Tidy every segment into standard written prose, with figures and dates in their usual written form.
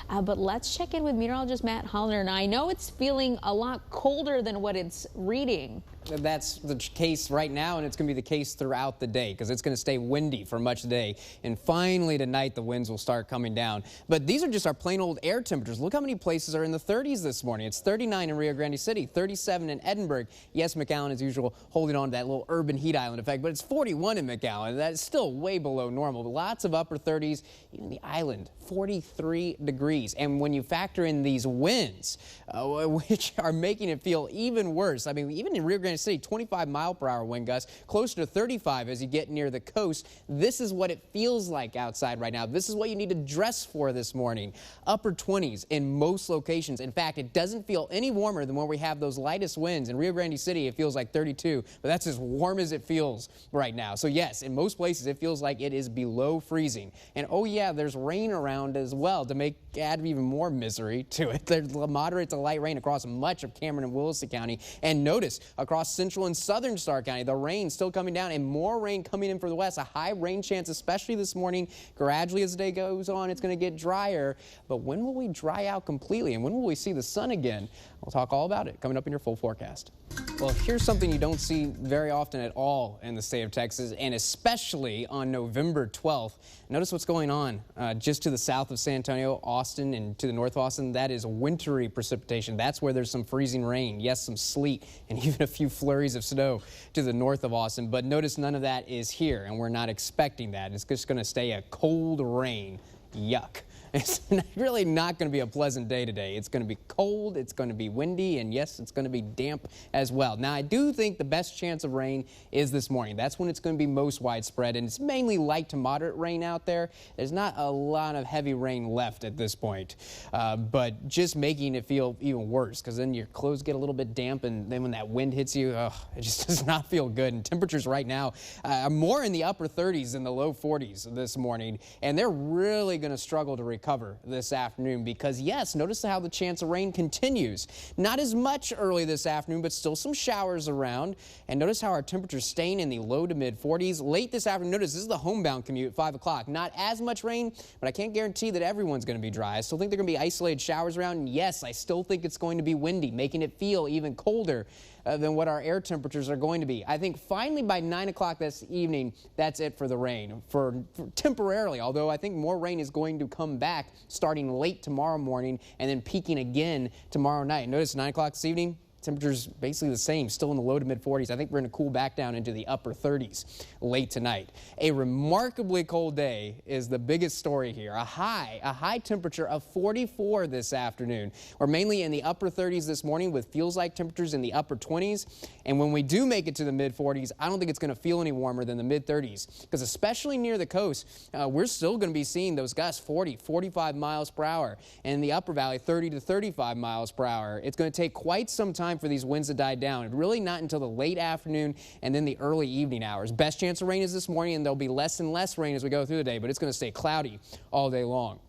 But let's check in with meteorologist Matt Holiner. Now, I know it's feeling a lot colder than what it's reading. That's the case right now, and it's going to be the case throughout the day because it's going to stay windy for much of the day. And finally tonight, the winds will start coming down. But these are just our plain old air temperatures. Look how many places are in the 30s this morning. It's 39 in Rio Grande City, 37 in Edinburgh. Yes, McAllen, as usual, holding on to that little urban heat island effect, but it's 41 in McAllen. That is still way below normal. But lots of upper 30s, even the island, 43 degrees. And when you factor in these winds, which are making it feel even worse. I mean, even in Rio Grande City, 25-mile-per-hour wind gusts, closer to 35 as you get near the coast. This is what it feels like outside right now. This is what you need to dress for this morning. Upper 20s in most locations. In fact, it doesn't feel any warmer than when we have those lightest winds. In Rio Grande City, it feels like 32, but that's as warm as it feels right now. So yes, in most places, it feels like it is below freezing. And oh yeah, there's rain around as well to add even more misery to it. There's moderate to light rain across much of Cameron and Williston County. And notice, across central and southern Starr County, the rain still coming down and more rain coming in for the west. A high rain chance, especially this morning. Gradually as the day goes on, it's going to get drier. But when will we dry out completely? And when will we see the sun again? We'll talk all about it coming up in your full forecast. Well, here's something you don't see very often at all in the state of Texas, and especially on November 12th. Notice what's going on just to the south of San Antonio, Austin, and to the north of Austin. That is wintry precipitation. That's where there's some freezing rain, yes, some sleet, and even a few flurries of snow to the north of Austin. But notice none of that is here, and we're not expecting that. It's just going to stay a cold rain. Yuck. It's really not going to be a pleasant day today. It's going to be cold, it's going to be windy, and yes, it's going to be damp as well. Now, I do think the best chance of rain is this morning. That's when it's going to be most widespread, and it's mainly light to moderate rain out there. There's not a lot of heavy rain left at this point, but just making it feel even worse because then your clothes get a little bit damp, and then when that wind hits you, it just does not feel good. And temperatures right now are more in the upper 30s than the low 40s this morning, and they're really going to struggle to recover this afternoon because, yes, notice how the chance of rain continues. Not as much early this afternoon, but still some showers around. And notice how our temperatures staying in the low to mid 40s. Late this afternoon, notice this is the homebound commute at 5 o'clock. Not as much rain, but I can't guarantee that everyone's going to be dry. I still think there are going to be isolated showers around. And yes, I still think it's going to be windy, making it feel even colder than what our air temperatures are going to be. I think finally by 9 o'clock this evening, that's it for the rain, for temporarily, although I think more rain is going to come back starting late tomorrow morning and then peaking again tomorrow night. Notice 9 o'clock this evening, temperatures basically the same, still in the low to mid 40s. I think we're going to cool back down into the upper 30s late tonight. A remarkably cold day is the biggest story here. A high temperature of 44 this afternoon. We're mainly in the upper 30s this morning with feels like temperatures in the upper 20s. And when we do make it to the mid 40s, I don't think it's going to feel any warmer than the mid 30s because especially near the coast, we're still going to be seeing those gusts 40, 45 miles per hour. And in the upper valley, 30 to 35 miles per hour. It's going to take quite some time for these winds to die down. Really not until the late afternoon and then the early evening hours. Best chance of rain is this morning, and there'll be less and less rain as we go through the day, but it's going to stay cloudy all day long.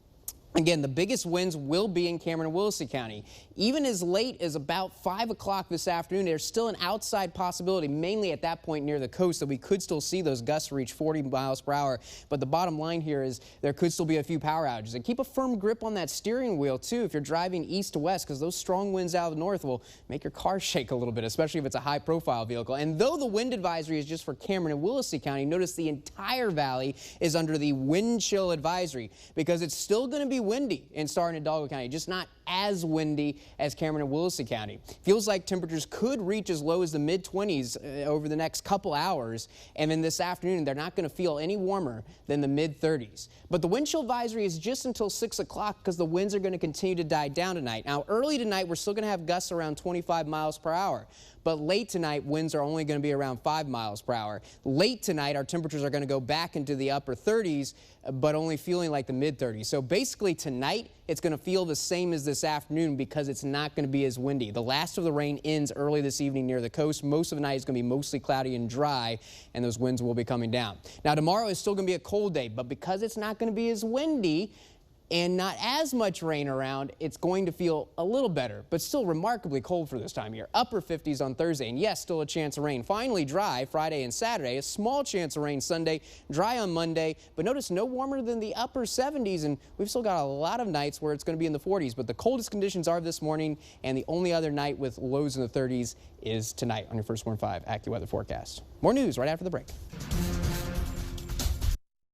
Again, the biggest winds will be in Cameron and Williston County. Even as late as about 5 o'clock this afternoon, there's still an outside possibility, mainly at that point near the coast, that we could still see those gusts reach 40 miles per hour. But the bottom line here is there could still be a few power outages. And keep a firm grip on that steering wheel, too, if you're driving east to west, because those strong winds out of the north will make your car shake a little bit, especially if it's a high-profile vehicle. And though the wind advisory is just for Cameron and Williston County, notice the entire valley is under the wind chill advisory because it's still going to be windy in Starr and Hidalgo County, just not as windy as Cameron and Williston County. Feels like temperatures could reach as low as the mid-20s over the next couple hours, and then this afternoon they're not going to feel any warmer than the mid-30s. But the wind chill advisory is just until 6 o'clock because the winds are going to continue to die down tonight. Now, early tonight we're still going to have gusts around 25 miles per hour. But late tonight, winds are only going to be around 5 miles per hour. Late tonight, our temperatures are going to go back into the upper 30s, but only feeling like the mid-30s. So basically tonight, it's going to feel the same as this afternoon because it's not going to be as windy. The last of the rain ends early this evening near the coast. Most of the night is going to be mostly cloudy and dry, and those winds will be coming down. Now, tomorrow is still going to be a cold day, but because it's not going to be as windy, and not as much rain around, it's going to feel a little better, but still remarkably cold for this time of year. Upper 50s on Thursday, and yes, still a chance of rain. Finally dry Friday and Saturday. A small chance of rain Sunday, dry on Monday, but notice no warmer than the upper 70s, and we've still got a lot of nights where it's going to be in the 40s, but the coldest conditions are this morning, and the only other night with lows in the 30s is tonight on your First Warn 5 AccuWeather forecast. More news right after the break.